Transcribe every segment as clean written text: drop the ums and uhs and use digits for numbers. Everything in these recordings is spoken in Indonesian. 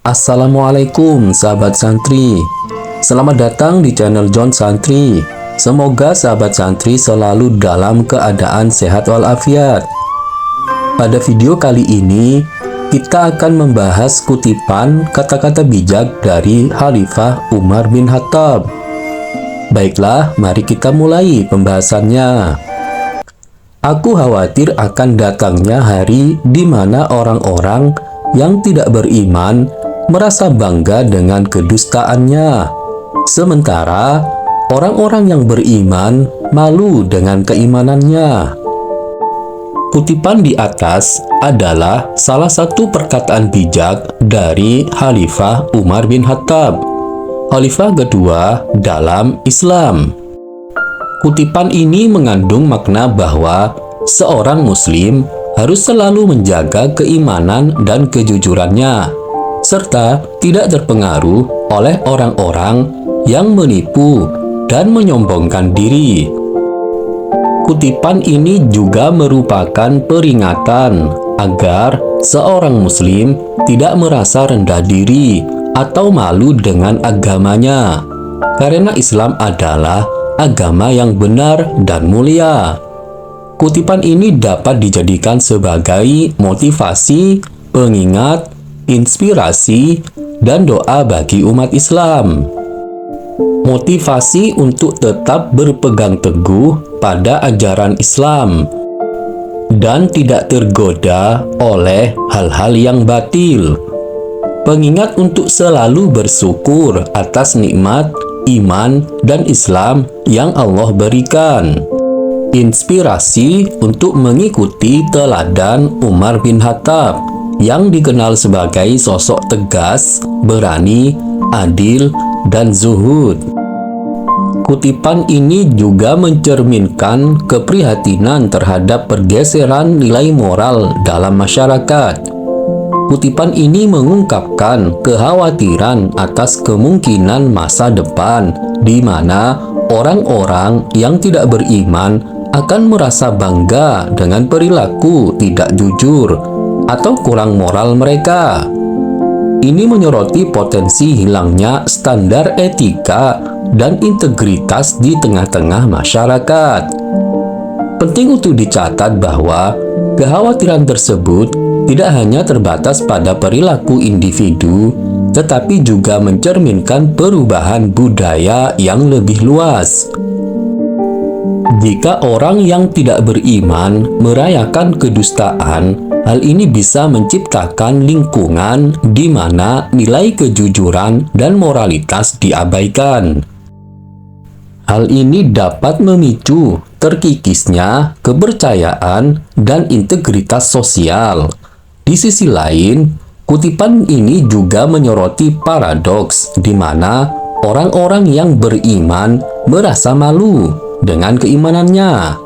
Assalamualaikum sahabat santri. Selamat datang di channel John Santri. Semoga sahabat santri selalu dalam keadaan sehat walafiat. Pada video kali ini kita akan membahas kutipan kata-kata bijak dari Khalifah Umar bin Khattab. Baiklah, mari kita mulai pembahasannya. Aku khawatir akan datangnya hari di mana orang-orang yang tidak beriman merasa bangga dengan kedustaannya, sementara orang-orang yang beriman malu dengan keimanannya. Kutipan di atas adalah salah satu perkataan bijak dari Khalifah Umar bin Khattab, Khalifah kedua dalam Islam. Kutipan ini mengandung makna bahwa seorang Muslim harus selalu menjaga keimanan dan kejujurannya, serta tidak terpengaruh oleh orang-orang yang menipu dan menyombongkan diri. Kutipan ini juga merupakan peringatan agar seorang Muslim tidak merasa rendah diri atau malu dengan agamanya, karena Islam adalah agama yang benar dan mulia. Kutipan ini dapat dijadikan sebagai motivasi, pengingat, inspirasi, dan doa bagi umat Islam. Motivasi untuk tetap berpegang teguh pada ajaran Islam dan tidak tergoda oleh hal-hal yang batil. Pengingat untuk selalu bersyukur atas nikmat, iman, dan Islam yang Allah berikan. Inspirasi untuk mengikuti teladan Umar bin Khattab yang dikenal sebagai sosok tegas, berani, adil, dan zuhud. Kutipan ini juga mencerminkan keprihatinan terhadap pergeseran nilai moral dalam masyarakat. Kutipan ini mengungkapkan kekhawatiran atas kemungkinan masa depan di mana orang-orang yang tidak beriman akan merasa bangga dengan perilaku tidak jujur atau kurang moral mereka. Ini menyoroti potensi hilangnya standar etika dan integritas di tengah-tengah masyarakat. Penting untuk dicatat bahwa kekhawatiran tersebut tidak hanya terbatas pada perilaku individu, tetapi juga mencerminkan perubahan budaya yang lebih luas. Jika orang yang tidak beriman merayakan kedustaan, hal ini bisa menciptakan lingkungan di mana nilai kejujuran dan moralitas diabaikan. Hal ini dapat memicu terkikisnya kepercayaan dan integritas sosial. Di sisi lain, kutipan ini juga menyoroti paradoks di mana orang-orang yang beriman merasa malu dengan keimanannya.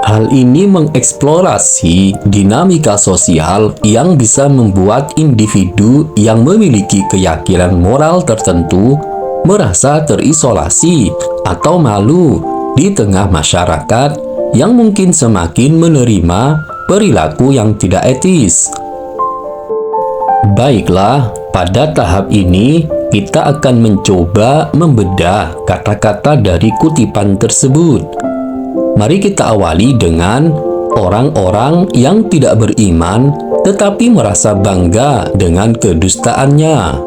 Hal ini mengeksplorasi dinamika sosial yang bisa membuat individu yang memiliki keyakinan moral tertentu merasa terisolasi atau malu di tengah masyarakat yang mungkin semakin menerima perilaku yang tidak etis. Baiklah, pada tahap ini kita akan mencoba membedah kata-kata dari kutipan tersebut. Mari kita awali dengan orang-orang yang tidak beriman tetapi merasa bangga dengan kedustaannya.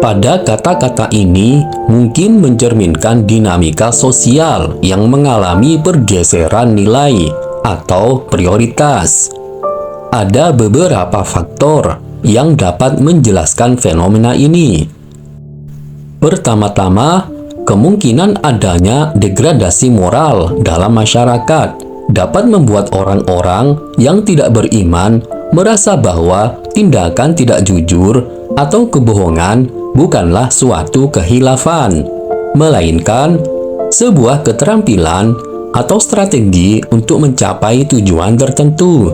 Pada kata-kata ini mungkin mencerminkan dinamika sosial yang mengalami pergeseran nilai atau prioritas. Ada beberapa faktor yang dapat menjelaskan fenomena ini. Pertama-tama, kemungkinan adanya degradasi moral dalam masyarakat dapat membuat orang-orang yang tidak beriman merasa bahwa tindakan tidak jujur atau kebohongan bukanlah suatu khilafan, melainkan sebuah keterampilan atau strategi untuk mencapai tujuan tertentu.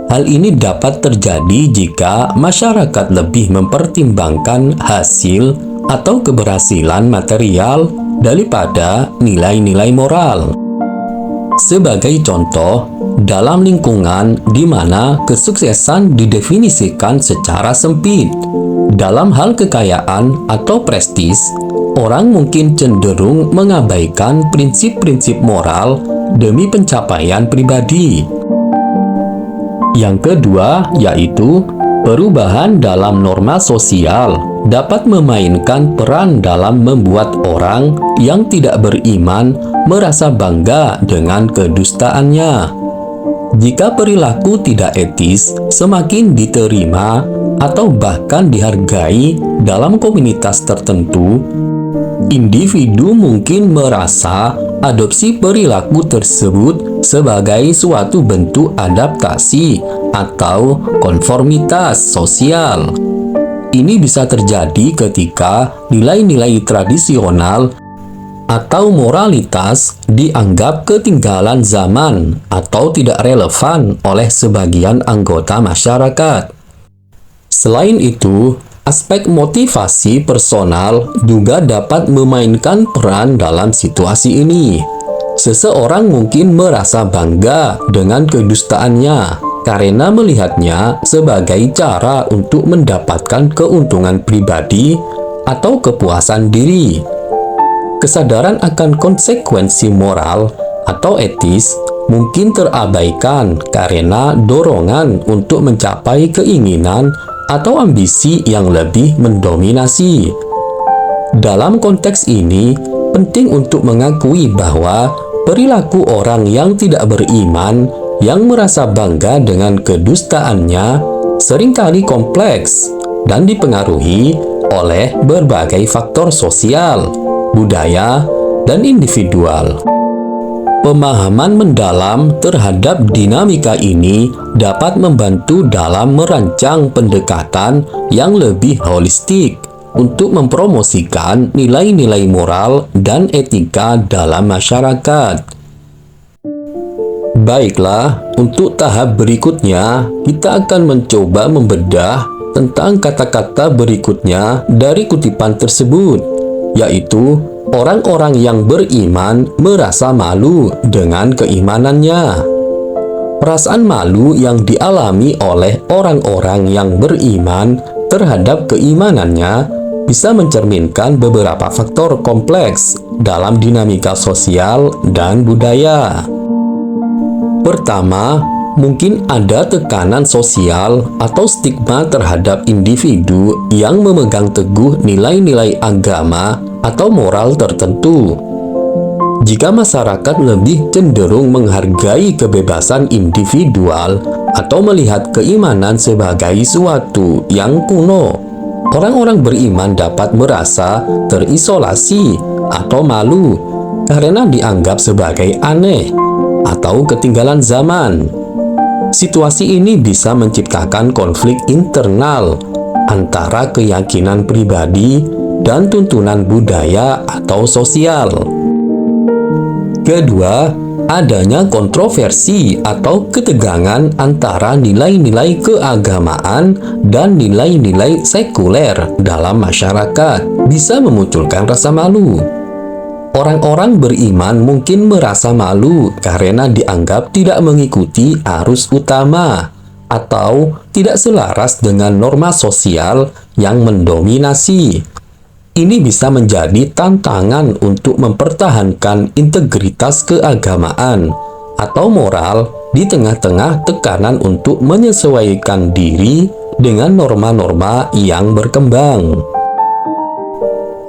Hal ini dapat terjadi jika masyarakat lebih mempertimbangkan hasil atau keberhasilan material daripada nilai-nilai moral. Sebagai contoh, dalam lingkungan di mana kesuksesan didefinisikan secara sempit. Dalam hal kekayaan atau prestis, orang mungkin cenderung mengabaikan prinsip-prinsip moral demi pencapaian pribadi. Yang kedua, yaitu perubahan dalam norma sosial dapat memainkan peran dalam membuat orang yang tidak beriman merasa bangga dengan kedustaannya. Jika perilaku tidak etis semakin diterima atau bahkan dihargai dalam komunitas tertentu, individu mungkin merasa adopsi perilaku tersebut sebagai suatu bentuk adaptasi atau konformitas sosial. Ini bisa terjadi ketika nilai-nilai tradisional atau moralitas dianggap ketinggalan zaman atau tidak relevan oleh sebagian anggota masyarakat. Selain itu, aspek motivasi personal juga dapat memainkan peran dalam situasi ini. Seseorang mungkin merasa bangga dengan kedustaannya karena melihatnya sebagai cara untuk mendapatkan keuntungan pribadi atau kepuasan diri. Kesadaran akan konsekuensi moral atau etis mungkin terabaikan karena dorongan untuk mencapai keinginan atau ambisi yang lebih mendominasi. Dalam konteks ini, penting untuk mengakui bahwa perilaku orang yang tidak beriman yang merasa bangga dengan kedustaannya seringkali kompleks dan dipengaruhi oleh berbagai faktor sosial, budaya, dan individual. Pemahaman mendalam terhadap dinamika ini dapat membantu dalam merancang pendekatan yang lebih holistik untuk mempromosikan nilai-nilai moral dan etika dalam masyarakat. Baiklah, untuk tahap berikutnya, kita akan mencoba membedah tentang kata-kata berikutnya dari kutipan tersebut, yaitu orang-orang yang beriman merasa malu dengan keimanannya. Perasaan malu yang dialami oleh orang-orang yang beriman terhadap keimanannya bisa mencerminkan beberapa faktor kompleks dalam dinamika sosial dan budaya. Pertama, mungkin ada tekanan sosial atau stigma terhadap individu yang memegang teguh nilai-nilai agama atau moral tertentu. Jika masyarakat lebih cenderung menghargai kebebasan individual atau melihat keimanan sebagai suatu yang kuno, orang-orang beriman dapat merasa terisolasi atau malu karena dianggap sebagai aneh atau ketinggalan zaman. Situasi ini bisa menciptakan konflik internal antara keyakinan pribadi dan tuntunan budaya atau sosial. Kedua, adanya kontroversi atau ketegangan antara nilai-nilai keagamaan dan nilai-nilai sekuler dalam masyarakat bisa memunculkan rasa malu. Orang-orang beriman mungkin merasa malu karena dianggap tidak mengikuti arus utama atau tidak selaras dengan norma sosial yang mendominasi. Ini bisa menjadi tantangan untuk mempertahankan integritas keagamaan atau moral di tengah-tengah tekanan untuk menyesuaikan diri dengan norma-norma yang berkembang.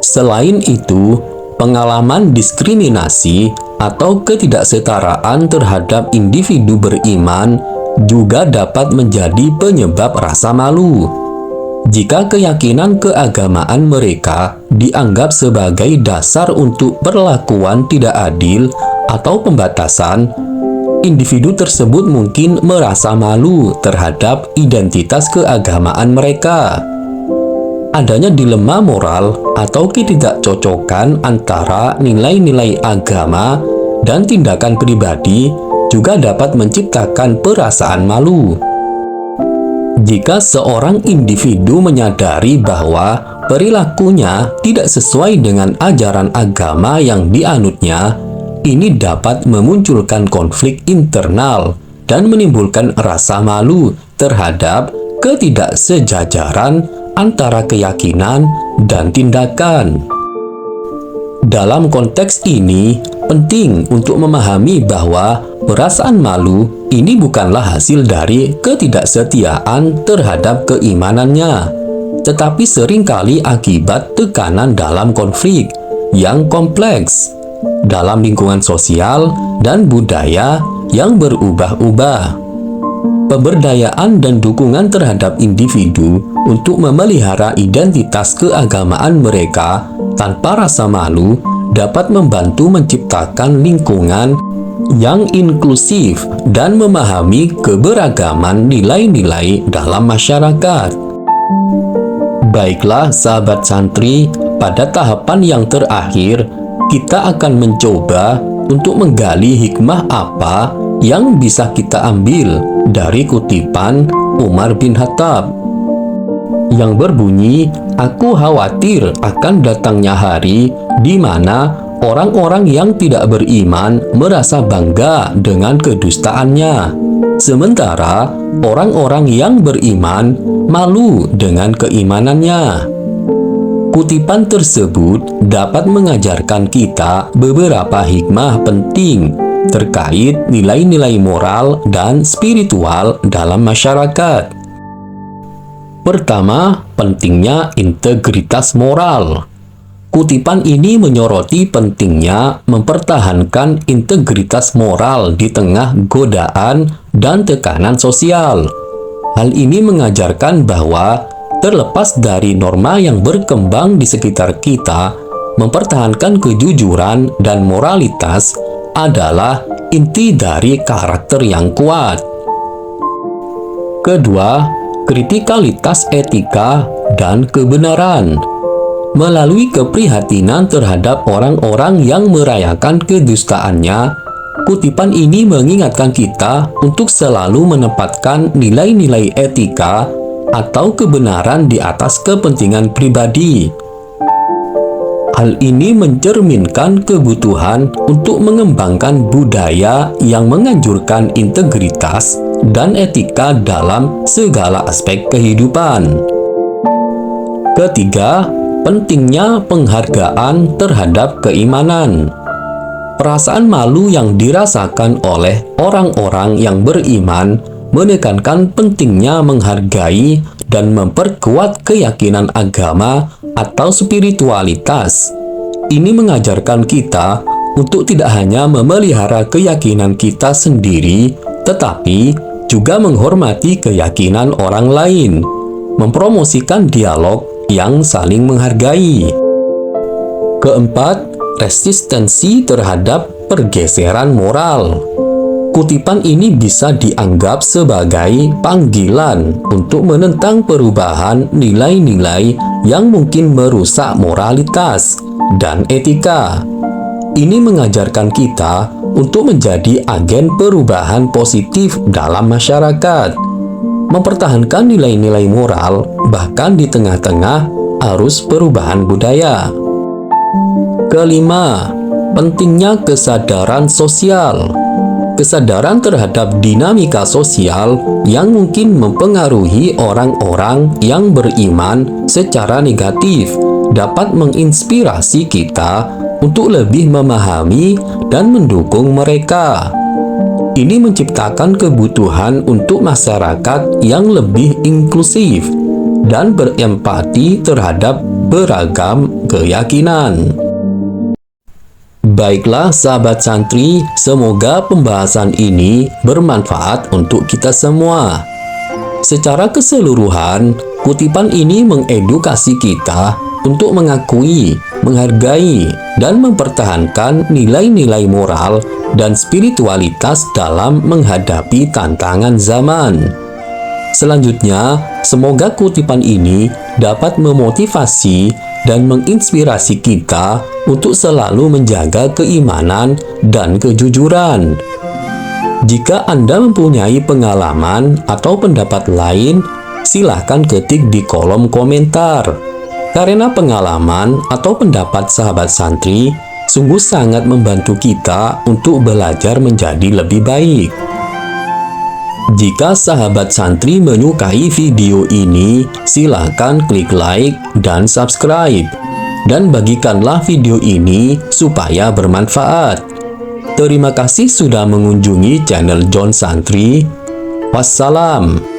Selain itu, pengalaman diskriminasi atau ketidaksetaraan terhadap individu beriman juga dapat menjadi penyebab rasa malu. Jika keyakinan keagamaan mereka dianggap sebagai dasar untuk perlakuan tidak adil atau pembatasan, individu tersebut mungkin merasa malu terhadap identitas keagamaan mereka. Adanya dilema moral atau ketidakcocokan antara nilai-nilai agama dan tindakan pribadi juga dapat menciptakan perasaan malu. Jika seorang individu menyadari bahwa perilakunya tidak sesuai dengan ajaran agama yang dianutnya, ini dapat memunculkan konflik internal dan menimbulkan rasa malu terhadap ketidaksejajaran antara keyakinan dan tindakan. Dalam konteks ini, penting untuk memahami bahwa perasaan malu ini bukanlah hasil dari ketidaksetiaan terhadap keimanannya, tetapi seringkali akibat tekanan dalam konflik yang kompleks dalam lingkungan sosial dan budaya yang berubah-ubah. Pemberdayaan dan dukungan terhadap individu untuk memelihara identitas keagamaan mereka tanpa rasa malu dapat membantu menciptakan lingkungan yang inklusif dan memahami keberagaman nilai-nilai dalam masyarakat. Baiklah sahabat santri, pada tahapan yang terakhir, kita akan mencoba untuk menggali hikmah apa yang bisa kita ambil dari kutipan Umar bin Khattab yang berbunyi, "Aku khawatir akan datangnya hari di mana orang-orang yang tidak beriman merasa bangga dengan kedustaannya, sementara orang-orang yang beriman malu dengan keimanannya." Kutipan tersebut dapat mengajarkan kita beberapa hikmah penting terkait nilai-nilai moral dan spiritual dalam masyarakat. Pertama, pentingnya integritas moral. Kutipan ini menyoroti pentingnya mempertahankan integritas moral di tengah godaan dan tekanan sosial. Hal ini mengajarkan bahwa terlepas dari norma yang berkembang di sekitar kita, mempertahankan kejujuran dan moralitas adalah inti dari karakter yang kuat. Kedua, kritikalitas etika dan kebenaran. Melalui keprihatinan terhadap orang-orang yang merayakan kedustaannya, kutipan ini mengingatkan kita untuk selalu menempatkan nilai-nilai etika atau kebenaran di atas kepentingan pribadi. Hal ini mencerminkan kebutuhan untuk mengembangkan budaya yang menganjurkan integritas dan etika dalam segala aspek kehidupan. Ketiga, pentingnya penghargaan terhadap keimanan. Perasaan malu yang dirasakan oleh orang-orang yang beriman menekankan pentingnya menghargai dan memperkuat keyakinan agama atau spiritualitas. Ini mengajarkan kita untuk tidak hanya memelihara keyakinan kita sendiri, tetapi juga menghormati keyakinan orang lain, mempromosikan dialog yang saling menghargai. Keempat, resistensi terhadap pergeseran moral. Kutipan ini bisa dianggap sebagai panggilan untuk menentang perubahan nilai-nilai yang mungkin merusak moralitas dan etika. Ini mengajarkan kita untuk menjadi agen perubahan positif dalam masyarakat, mempertahankan nilai-nilai moral bahkan di tengah-tengah arus perubahan budaya. Kelima, pentingnya kesadaran sosial. Kesadaran terhadap dinamika sosial yang mungkin mempengaruhi orang-orang yang beriman secara negatif dapat menginspirasi kita untuk lebih memahami dan mendukung mereka. Ini menciptakan kebutuhan untuk masyarakat yang lebih inklusif dan berempati terhadap beragam keyakinan. Baiklah sahabat santri, semoga pembahasan ini bermanfaat untuk kita semua. Secara keseluruhan, kutipan ini mengedukasi kita untuk mengakui, menghargai, dan mempertahankan nilai-nilai moral dan spiritualitas dalam menghadapi tantangan zaman. Selanjutnya, semoga kutipan ini dapat memotivasi dan menginspirasi kita untuk selalu menjaga keimanan dan kejujuran. Jika Anda mempunyai pengalaman atau pendapat lain, silahkan ketik di kolom komentar. Karena pengalaman atau pendapat sahabat santri sungguh sangat membantu kita untuk belajar menjadi lebih baik. Jika sahabat santri menyukai video ini, silahkan klik like dan subscribe. Dan bagikanlah video ini supaya bermanfaat. Terima kasih sudah mengunjungi channel John Santri. Wassalam.